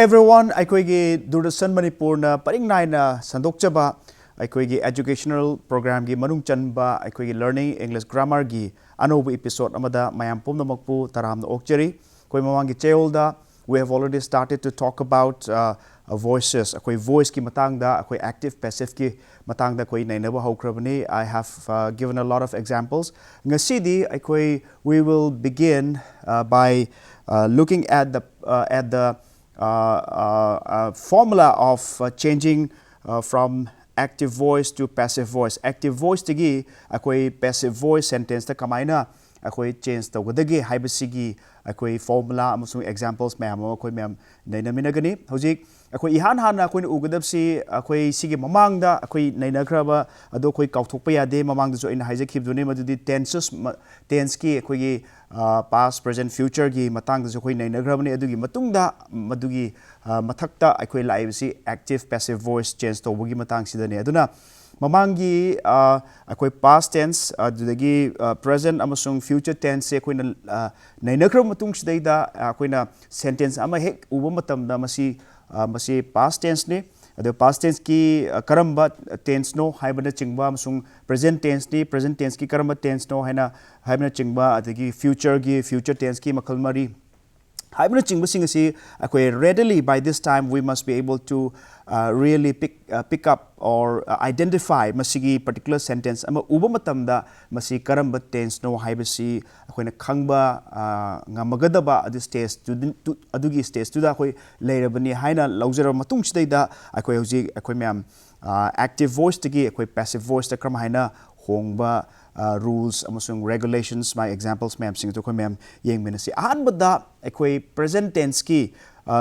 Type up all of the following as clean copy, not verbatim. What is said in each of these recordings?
everyone, Aikoigi Doordarshan Manipur na paring nai na sandokchaba Aikoigi educational program gi manung chanba Aikoigi learning English grammar gi anobu episode amada mayam pumnamakpu taram na okcheri koi mamangi cheolda we have already started to talk about voices akoi voice ki matangda akoi active passive ki matangda koi nainaba hokrabani. I have given a lot of examples ngasidi akoi we will begin by looking at the formula of changing from active voice to passive voice. Active voice tigi akoi passive voice sentence ta kamaina akoi change tawdagi haibasigi akoi formula amasung examples mayam akoi mayam nainaminagani hojik akoi ihan hana akoi ugadabsi akoi sigi mamangda akoi nainakraba ado akoi kauthokpa yade mamangda jo ina haijakhibduni madudi tense ki akoi past present future gi matang da akoi nainagrabani adugi matungda madugi mathakta akoi laibsi active passive voice change tawbagi matang sidani aduna mamangi akoi past tense adudagi present amasung future tense se akoi nainagrab matung sidaida akoi na sentence ama hek uba matamda masi past tense ni ado past tense ki karamba tense no haibana chingba amasung present tense ki karamba tense no haibana chingba adagi future tense ki makal mari haibana chingba singasi akoi readily by this time we must be able to really pick up or identify masigi particular sentence ama uba matamda masi karamba tense no haibasi akoina khangba ngamagadaba adu stage adugi stage tu da akoi leirabani haina laujara matung sidaida akoi hoji akoi myam active voice tigi akoi passive voice ta kram haina hongba rules amasung regulations my examples myam sing to ko myam yeng minasi ahanbada akoi present tense ki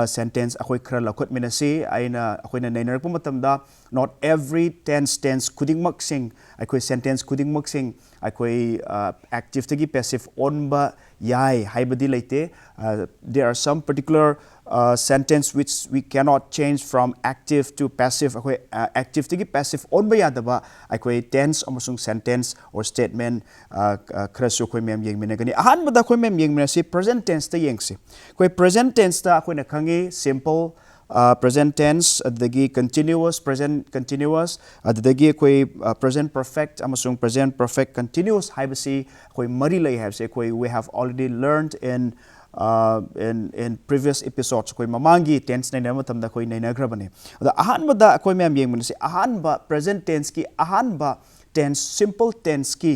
sentence akoi khara lakhot minasi aina akoina nainar pu matamda not every tense kudingmak sing akoi sentence kudingmak sing akoi active tagi passive onba yai haibadi leite there are some particular sentence which we cannot change from active to passive akoi active tagi passive onba yadaba akoi tense amasung sentence or statement kharasu koi mem yeng minagani ahan bada koi mem yeng minasi present tense ta yengsi koi present tense ta akoi na khangi simple present tense adagi continuous present continuous adagi koi present perfect amasung present perfect continuous haibasi koi mari lai haibse koi we have already learned in previous episodes koi mamangi tense naina matamda koi naina grabani ada ahanbada koi mem yeng minasi ahanba present tense ki ahanba tense simple tense ki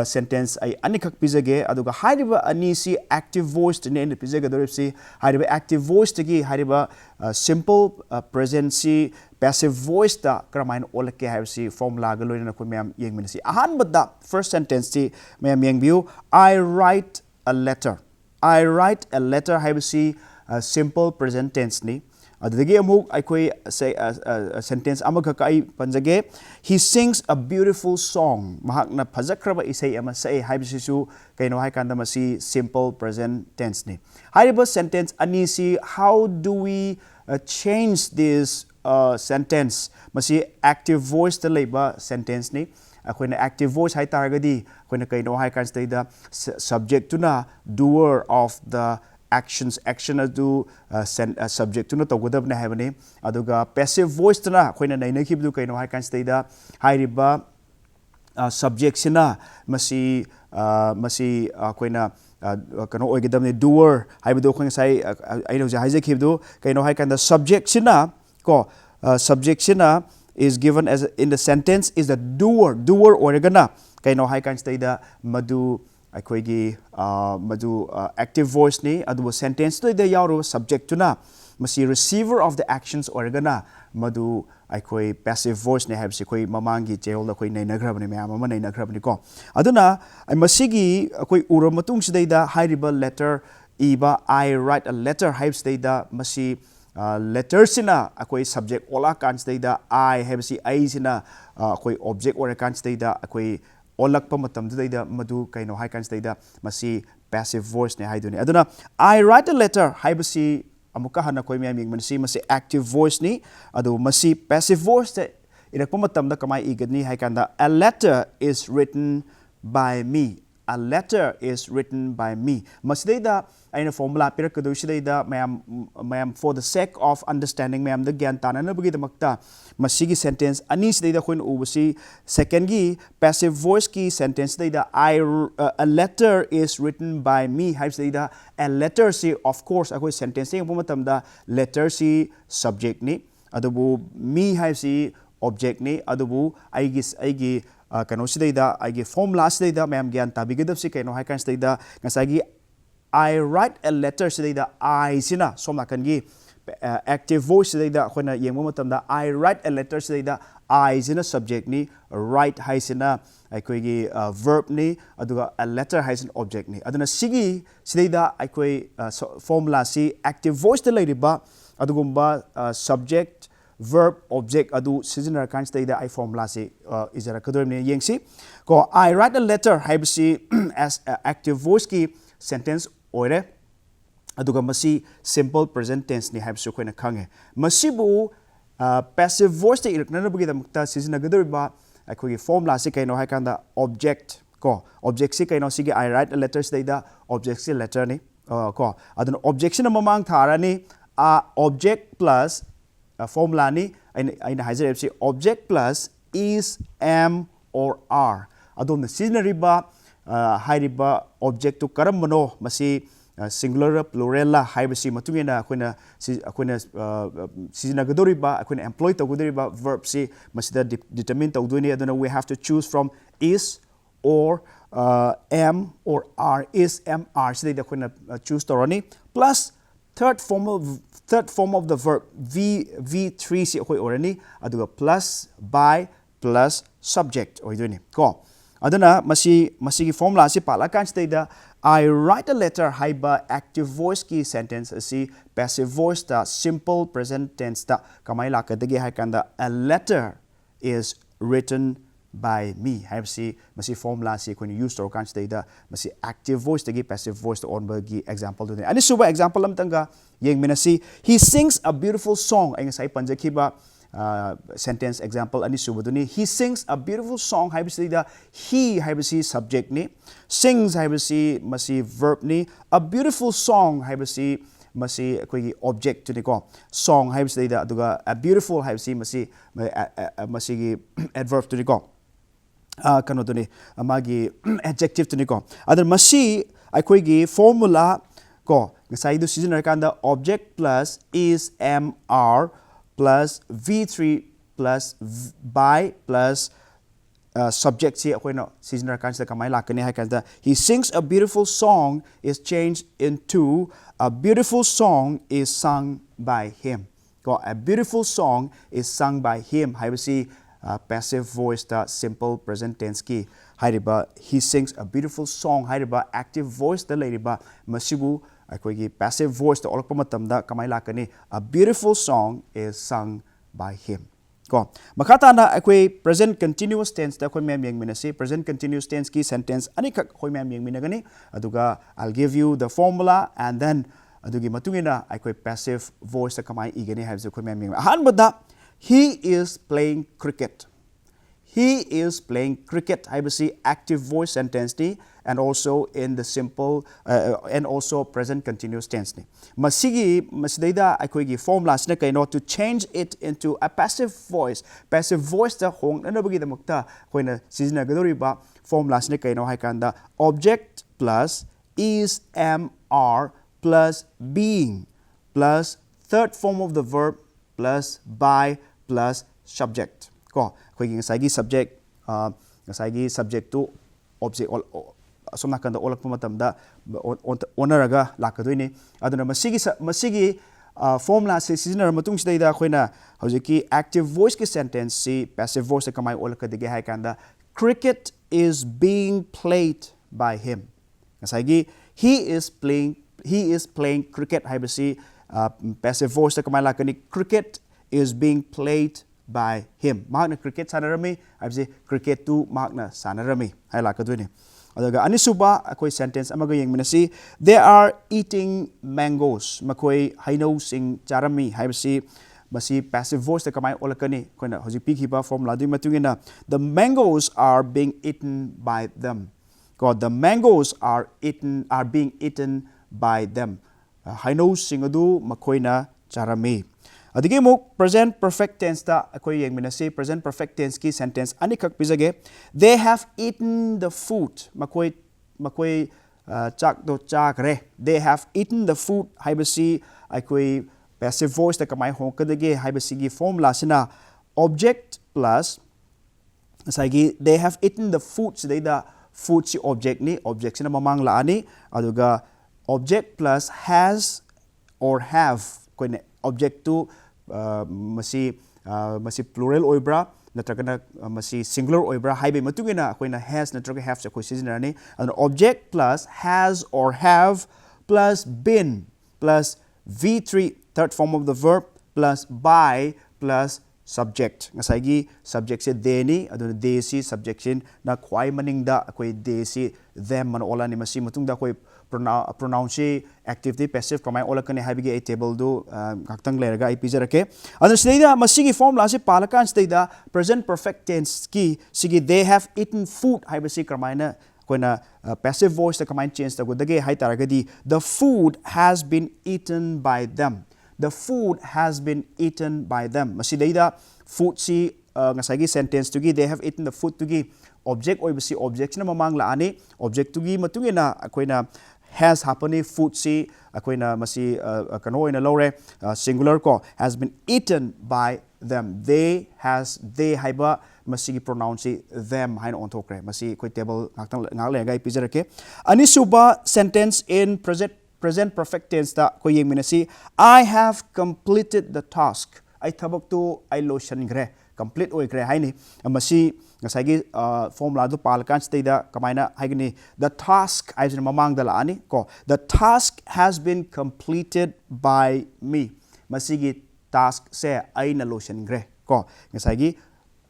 sentence ay anikak pizage aduga hariba anisi active voice ne ne pizage doripsi hariba active voice tagi hariba simple present si passive voice ta kramain olake haibsi formula ga loina ko myam yengminasi ahanbada first sentence ti myam yengbiu I write a letter haibsi simple present tense ni adagi amuk aikoi say sentence amaga kai panjage he sings a beautiful song mahakna phajakraba isai ama sai haibisisu kaino hai kanda masi simple present tense ni hariba sentence anisi how do we change this sentence masi active voice ta leiba sentence ni akoina active voice hai taragadi akoina kaino hai kan staida subject tuna doer of the action adu subject to not godabna habani aduga passive voice tana koina naina kibdu kaino hai kan staida hairiba subject sina masi koina kano oigedamne doer haibudo khong sai aino ja haije kibdu kaino hai kan the subject sina ko subject sina is given as in the sentence is the doer oregana kaino hai kan staida madu aikoigi madu active voice ni adu sentence to the yaru subject tuna masi receiver of the actions organa madu aikoi passive voice ne habsi koi mamangi cheol da koi nainagrabani mayam ama nainagrabani ko aduna ai masigi koi ura matung sidaida hairiba letter iba I write a letter habs daida masi letter sina akoi subject ola kan daida I habsi ai sina koi object or kan daida akoi olakpa matamda madu kaino hai kan staida masi passive voice ne haiduni aduna I write a letter haibasi amuka hana koi myam yeng masi active voice ni adu masi passive voice te irakpa matamda kamai igani hai kanda a letter is written by me a letter is written by me. Masidayda aina formula pirakadusida mayam for the sake of understanding mayam the gyan tananabagi damakta masigi sentence ani sidayda khun ubasi second gi passive voice ki sentence dayda a letter is written by me haibsidayda a letter si of course akoi sentence ing matamda letter si subject ni adubu me haibsi object ni adubu aigi kano sidayda aigi formula sidayda mayam gyan tabigadabsi kano hai kan sidayda ngasagi I write a letter sidayda I sina somna kangi active voice sidayda khona yengmo matamda I write a letter sidayda I sina subject ni write hai sina aikoi gi verb ni aduga a letter hai sina object ni aduna sigi sidayda aikoi formula si active voice da leiriba adugumba subject verb object adu seasoner kan sidayda I formula si izara kadorni yengsi ko I write a letter haibsi as active voice ki sentence oire aduga masi simple present tense ni haibsu koina khange masibu passive voice te irakna bugi damukta seasoner gadoriba akoi formula si kaino haikanda object ko object si kaino sigi I write a letter sidayda object si letter ni ko aduna objection mamang tharani object plus formula ni aina haizare si object plus is am or are adon seasoner ba hairiba object to karamano masi singular plural la haibasi matungena akoina seasoner gadoriba akoina employ tawdoriba verb si masida determine tawdoni aduna we have to choose from is or am or are is am are sidai akoina choose torani plus third form of the verb v3 si akoi orani aduga plus by plus subject oidoni ko aduna masigi formula si palakan sidai I write a letter haiba active voice ki sentence asi passive voice ta simple present tense ta kamai lakadagi haikanda a letter is written by me haibsi masi formula si when use to kan sidai masi active voice tagi passive voice to onba gi example do ani suba example amtanga yeng minasi he sings a beautiful song ay sai panjakiba sentence example ani subaduni he sings a beautiful song haibsi he haibsi subject ni sings haibsi masi verb ni a beautiful song haibsi masi koi object to ni ko song haibsi aduga a beautiful haibsi masi gi adverb to ni ko kano to ni magi adjective to ni ko adar masi akoi gi formula ko ngasai du seasoner kanda object plus is am are plus v3 plus by plus subject si akoina seasoner kan sa kamay lakani ha kanda he sings a beautiful song is changed into a beautiful song is sung by him ko a beautiful song is sung by him haibasi passive voice ta simple present tense ki hairiba he sings a beautiful song hairiba active voice da leiriba masibu akoigi passive voice to olakpa matamda kamai lakani a beautiful song is sung by him ko makata na akoi present continuous tense da khoi mem yengminasi present continuous tense ki sentence ani khak khoi mem yengminagani aduga I'll give you the formula and then adugi matungina akoi passive voice ta kamai igani habse khoi mem yeng han bada he is playing cricket. He is playing cricket. Haibasi active voice sentence ni and also in the simple and also present continuous tense ni. Masidayda akoigi formula sina kaino to change it into a passive voice. Passive voice ta hong nanabagi damukta koina seasoner gadoriba formula sina kaino haikanda object plus is am are plus being plus third form of the verb plus by plus subject. Ko koigi ngasagi subject to object asomna kanda olakpa matamda onaraga lakadoini aduna masigi formula se seasoner matung sidayda khoina hojiki active voice ki sentence si passive voice kamai olakadege hai kanda cricket is being played by him ngasagi he is playing cricket haibasi passive voice kamai lakani cricket is being played by him. Magna cricket sanarami, I cricket to magna sanarami. I like a doing. Adaga anisuba akoi sentence amaga yeng minasi they are eating mangoes. Makoi haino sing charami haibasi masi passive voice ta kamai olakani koina hoji pikiba from ladu matungina the mangoes are being eaten by them. the mangoes are being eaten by them. Haino singadu makoina charami. Adigi muk present perfect tense ta akoi yengminasi present perfect tense ki sentence anikak pizage. They have eaten the food. Makoi chak do chakre. They have eaten the food. Haibasi akoi passive voice ta kamai hongkadage haibasi gi formula sina object plus asagi they have eaten the food sidaida food si object ni object sina mamang laani aduga object plus has or have koine object to masi plural oibra natragana masi singular oibra haibe matugina koina has natraga have sa koi sizinarani and object plus has or have plus been plus v3 third form of the verb plus by plus subject ngasai subject se they ni aduna they si subjection na khwai maning da koi they si them man ola ni masi matung da koi pronounce active the passive kamai ola kane habige a table do gaktang lerga I pizarake aduna seida masigi formula se palakan seida present perfect tense ki sigi they have eaten food haibasi kramaina koina passive voice ta kamai change ta godage hai taragadi the food has been eaten by them. The food has been eaten by them. Masidaida food si ngasagi sentence tugi they have eaten the food tugi object oi basi object na mamang laani object tugi matungina akoina has happened food si akoina masi kano ina lore singular ko has been eaten by them. They haiba masigi pronounce them hain on thokre masi koi table ngak gai pizarake anisuba sentence in present perfect tense ta ko yeng minasi I have completed the task I thabak tu I lotion gre complete oi gre haini masi ngasagi formula du palkan state da kamaina haigni the task I jin mamang da la ani ko the task has been completed by me masigi task se I na lotion gre ko ngasagi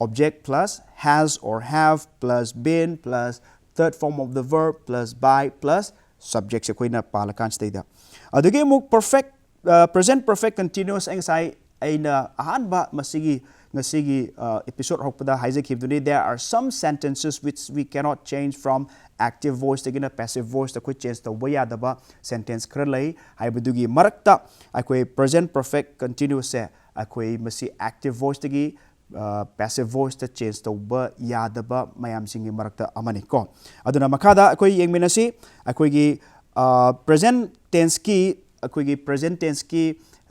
object plus has or have plus been plus third form of the verb plus by plus subject se koina palakan state da adugi muk perfect present perfect continuous angai aina ahanba masigi ngasigi episode hokpada haije khibduni there are some sentences which we cannot change from active voice to passive voice to change the way adaba sentence kralai haibadugi marakta akoi present perfect continuous se akoi masi active voice tagi passive voice to change the ba yadaba mayam singi marakta amani ko aduna makada akoi yengminasi akoi gi present tense ki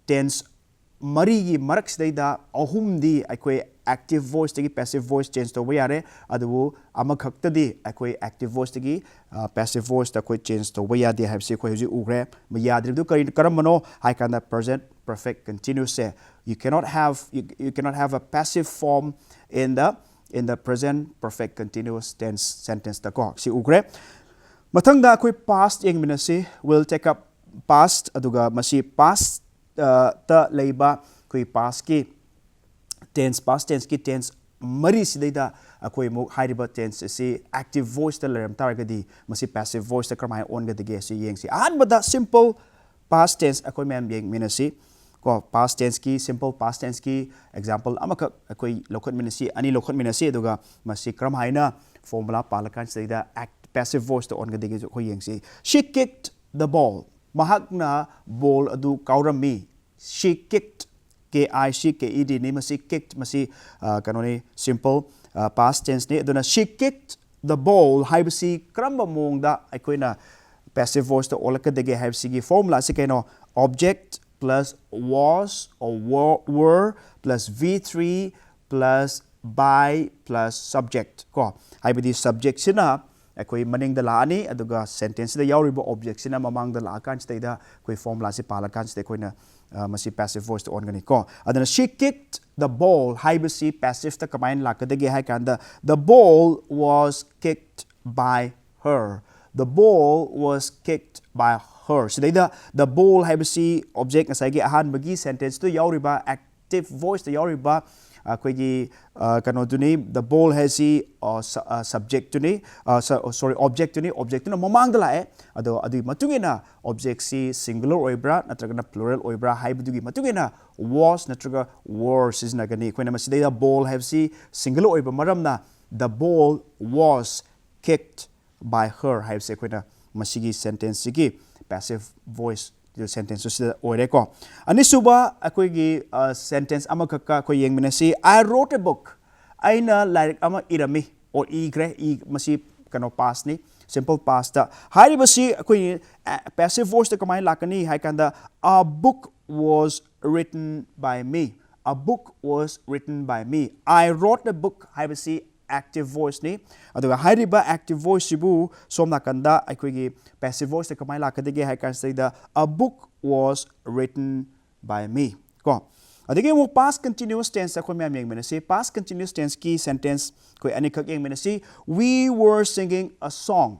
tense mari gi marak sida ahum di akoi active voice tagi passive voice change to yare adu amakhakta di akoi active voice tagi passive voice ta koi change to yade habse koi huji ugre yadri du karamano hai kana present perfect continuous se you cannot have a passive form in the present perfect continuous tense sentence ta ko si ugre mathang da koi past yeng minasi will take up past aduga masi past ta leiba koi past ki past tense ki tense mari sidaida akoi mu hairiba tense si active voice ta leram targadi masi passive voice ta kramai on ga dige si yeng si anbada simple past tense akoi mem yeng minasi ko past tense ki simple past tense ki example amaka akoi lokhat minasi ani lokhat minasi aduga masi kramhaina formula palakan sidaida passive voice ta on ga dige ko yeng si she kicked the ball mahakna ball adu kaurami she kicked KICKED ni masi kicked masi kanoni simple past tense ni aduna she kicked the ball haibasi kramba mongda aikoina passive voice to olaka dege haibasi gi formula si kaino object plus was or were plus v3 plus by plus subject ko haibadi subject sina akoi maning da laani aduga sentence da yauribo object sina mamang da la kan state da koi formula si pala kan state koina masi passive voice to organic ko adana she kicked the ball haibasi passive ta kamain la kadage hai kanda the ball was kicked by her the ball was kicked by her so the ball haibasi object asai gi ahan bagi sentence to yauriba active voice to yauriba akoigi kano duni the ball has subject tuni object tuni mamang dala adu matungina object si singular oibra natraga plural oibra haibudugi matungina was natraga were is nagani koina masida ball have si singular oibra maramna the ball was kicked by her haibse akoina masigi sentence sigi passive voice sentence sida oire ko anisuba akoigi sentence amakaka ko yengminasi I wrote a book aina like ama irami or igre masi kano past ni simple past ta haribasi akoi passive voice ta kamai lakani haikanda a book was written by me. A book was written by me. I wrote the book haibasi active voice ni aduga hariba active voice sibu somna kanda aikoigi passive voice ta kamai lakadege haikan saida a book was written by me ko adege mo past continuous tense ko me ameng menasi past continuous tense ki sentence ko anikak eng menasi we were singing a song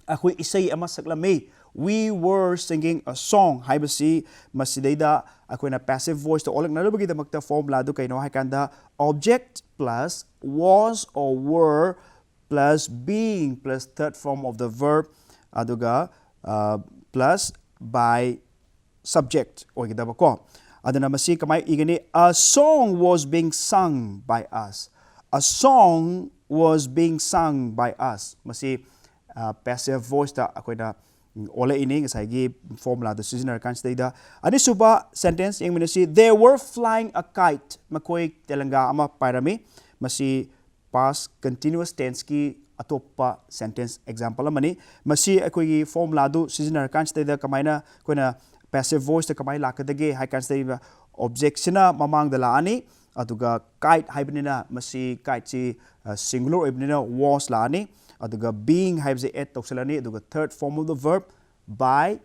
akoi isai ama saklami we were singing a song haibasi masidaida akoina passive voice to olak nalubagi damakta formula du kaino haikanda object plus was or were plus being plus third form of the verb aduga plus by subject ogidaba ko adana masi kamai igani a song was being sung by us. A song was being sung by us. Masi passive voice ta akoina ola ini ngasai formula the seasoner kan staida ani suba sentence yang minasi they were flying a kite makoi telanga ama parami masi past continuous tense ki atopa sentence example amani masi akoi formula du seasoner kan staida kamaina koina passive voice ta kamai lakadage hai kan staida object sina mamang dala ani aduga kite haibnina masi kite si singular ibnina was la ani aduga being haibse et tokselani aduga third form of the verb by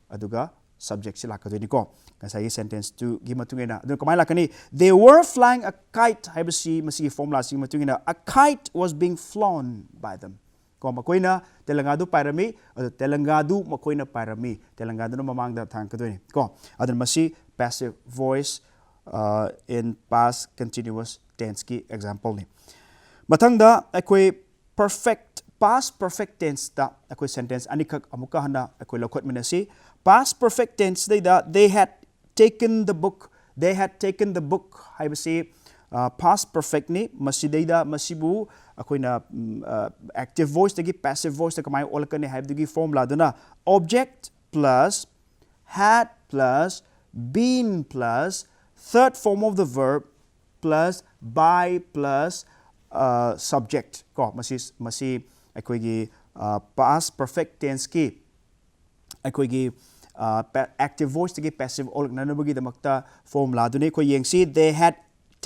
aduga subject sila kadoni ko kasai sentence tu gi matungena adu kamai lakani they were flying a kite haibsi masi formula si matungena a kite was being flown by them ko makoina telangadu parami adu telangadu makoina parami telangadu no mamang da thang kadoni ko adu masi passive voice in past continuous tense ki example ni mathangda akoi perfect past perfect tense da akoi sentence anikak amuka hana akoi lokot minasi past perfect tense they had taken the book haibasi past perfect ni masidaida masibu akoina active voice tagi passive voice ta kamai olakani haibdugi formula duna object plus had plus been plus third form of the verb plus by plus subject ko masi akoigi past perfect tense ki akoigi active voice tagi passive olak nanabagi damakta formula dune ko yengsi they had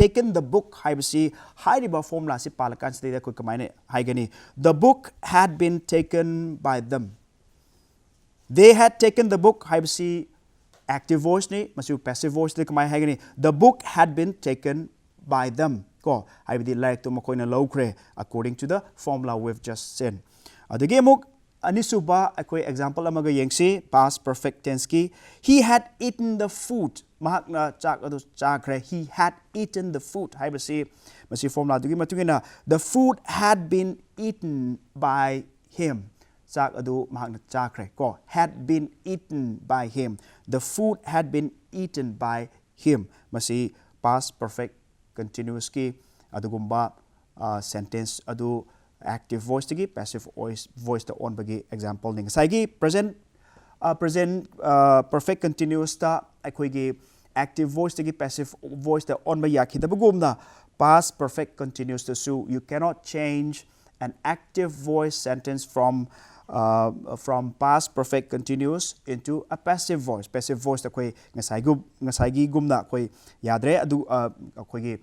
taken the book haibasi hairiba formula si palakan sida ko kamaine haigani the book had been taken by them. They had taken the book haibasi active voice ni masu passive voice ni kamai haigani the book had been taken by them ko haibidi like to makoina lowkre according to the formula we've just said adage muk anisuba akoi example amaga yengsi past perfect tense ki he had eaten the food mahakna chak adu chakre he had eaten the food haibasi masi formula dugi matungina the food had been eaten by him chak adu mahakna chakre ko had been eaten by him the food had been eaten by him masi past perfect continuous ki adugumba sentence adu active voice tagi passive voice ta on bagi example ning saigi present perfect continuous ta akoigi active voice tagi passive voice ta on ba yakidabagumna past perfect continuous ta su you cannot change an active voice sentence from past perfect continuous into a passive voice ta koi ngasai gumna koi yadre adu akoigi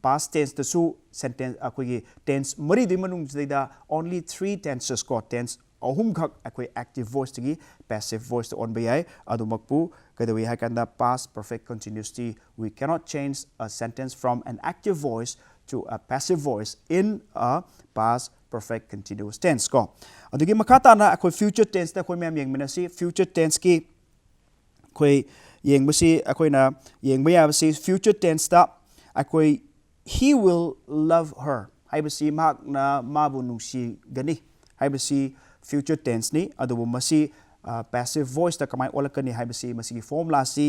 past tense ta su sentence akoigi tense mari di manung da only 3 tenses ko tense ahum khak akoi active voice tagi passive voice on bayai adu makpu kadawi hakanda past perfect continuously we cannot change a sentence from an active voice to a passive voice in a past perfect continuous tense ko adugi makata na akoi future tense ta koi mem yeng minasi future tense ki koi yeng basi akoi na yeng baya basi future tense ta akoi he will love her haibasi mak na mabu nungsi gani haibasi future tense ni adubu masi passive voice ta kamai olakani haibasi masi formula si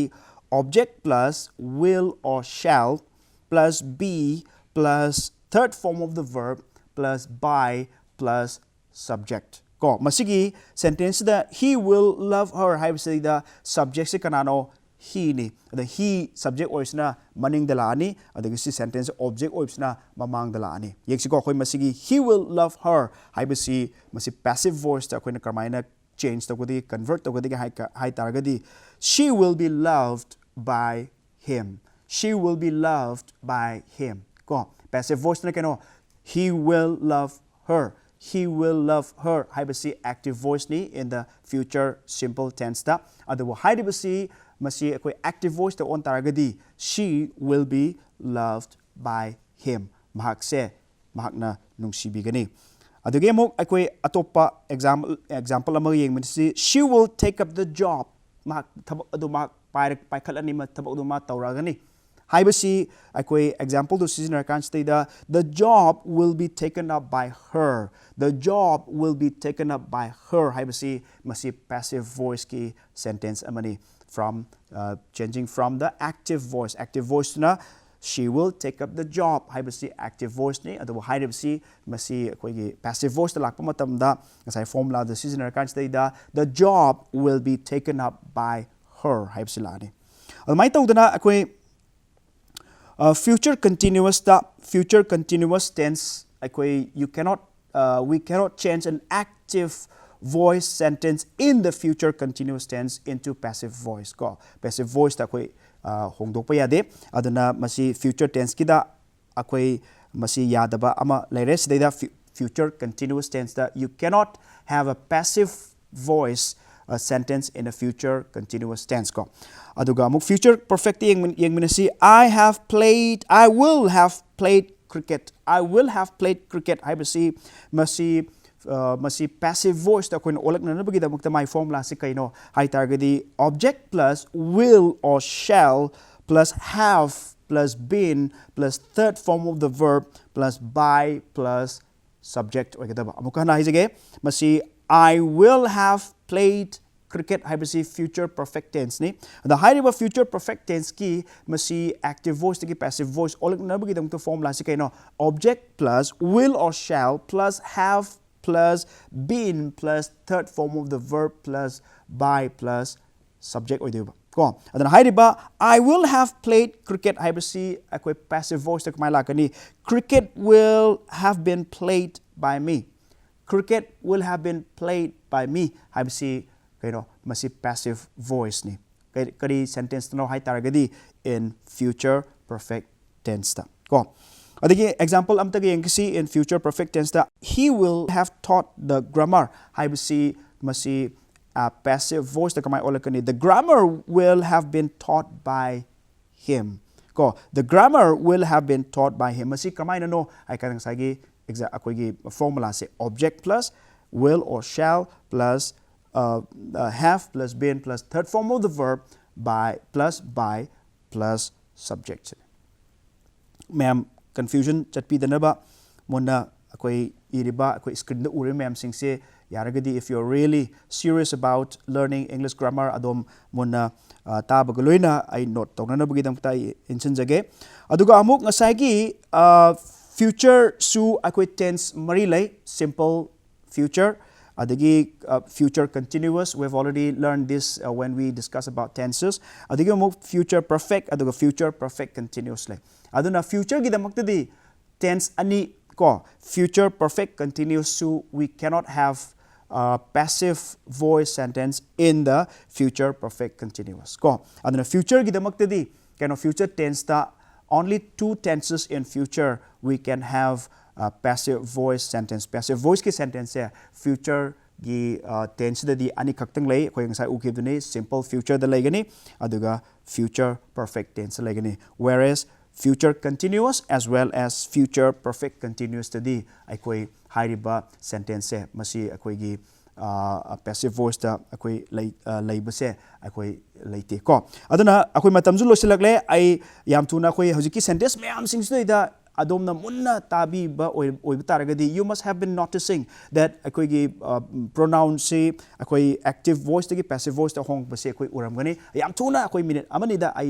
object plus will or shall plus be plus third form of the verb plus by plus subject ko masigi sentence da he will love her haibasi da subject se kanano he ni the he subject oisna maning dala ani adagi si sentence object oisna mamang dala ani yeksi ko khoi masigi he will love her haibasi masi passive voice ta koina karmaina change to godi convert to godi hai taragadi she will be loved by him she will be loved by him ko passive voice na kano he will love her he will love her haibasi active voice ni in the future simple tense ta adu haibasi masi akoi active voice ta on taragadi she will be loved by him mahak se mahakna nungsibigani aduge mo akoi atopa example ama yeng masi she will take up the job mahak thabak adu mahak pai khalani ma thabak adu ma tauragani haibasi akoi example to season kan da the job will be taken up by her the job will be taken up by her haibasi masi passive voice ki sentence amani from changing from the active voice na she will take up the job haibasi active voice ni adu haibasi masi koi gi passive voice ta lakpa matam da ngasai formula the season kan da the job will be taken up by her haibasi la ni almai tawdana akoi future continuous tense you cannot we cannot change an active voice sentence in the future continuous tense into passive voice ko passive voice ta koi hongdok pa yade aduna masi future tense ki da akoi masi yadaba ama laire sidai da future continuous tense da you cannot have a passive voice sentence in a future continuous tense ko aduga muk future perfect yeng minasi I will have played cricket haibasi masi passive voice ta koin olak na bagi da mukta my formula si kaino hai targadi object plus will or shall plus have plus been plus third form of the verb plus by plus subject oigada amuka na hijage masi I will have played cricket haibasi future perfect tense ni the high of future perfect tense ki masi active voice ki passive voice olak na bagi da mukta formula si kaino object plus will or shall plus have plus been plus third form of the verb plus by plus subject oideba ko adana hairiba I will have played cricket haibasi akoi passive voice tak mai lakani cricket will have been played by me cricket will have been played by me haibasi kaino masi passive voice ni kari sentence no hai taragadi in future perfect tense ta ko adagi example amta yengsi in future perfect tense da he will have taught the grammar haibasi masi passive voice ta kamai olakani the grammar will have been taught by him ko the grammar will have been taught by him masi kamai no ai kan sagi exact akogi formula se object plus will or shall plus have plus been plus third form of the verb by plus subject ma'am confusion chatpi danaba mona akoi iriba akoi screen da ure ma'am sing se yaragadi if you're really serious about learning English grammar adom mona tabagaloina I note tongna bagi dam tai inchen jage aduga amuk ngasai gi future su akoi tense mari lai simple future adagi future continuous we've already learned this when we discuss about tenses adagi amuk future perfect aduga future perfect continuously aduna future gi damakti tense ani ko future perfect continuous so we cannot have passive voice sentence in the future perfect continuous ko aduna future gi damakti kind of future tense ta only two tenses in future we can have passive voice sentence passive voice ki sentence hai future gi tense da di ani khaktang lei khoi ngai ukibduni simple future da laigani aduga future perfect tense laigani whereas future continuous as well as future perfect continuous tadi akoi hairiba sentence se masi akoi gi passive voice da akoi laibase akoi leite ko aduna akoi matamju losilakle ai yam thuna akoi hojiki sentence mayam singsu da adomna munna tabi ba oiba taragadi you must have been noticing that akoi gi pronoun se akoi active voice tagi passive voice ta hong base akoi uramgani yam thuna akoi minute amani da ai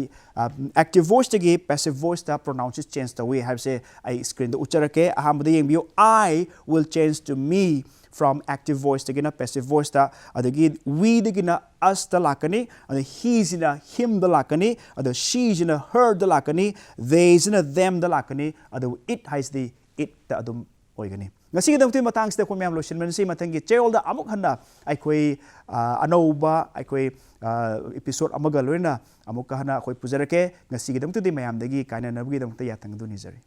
active voice tagi passive voice ta pronounces change the way have say I screen the ucharake aham da yeng bio I will change to me from active voice tagina passive voice ta adagi we dagina us ta lakani and he sina him da lakani and she sina her da lakani they sina them da lakani and it has the it ta adum oigani ngasi dam tu matang sta ko myam lo shin man si matangi cheol da amuk hanna ai khoi anauba ai khoi episode amaga loina amuk ka hana khoi pujarake ngasi dam tu di mayam dagi kaina nabgi dam ta yatang du ni jari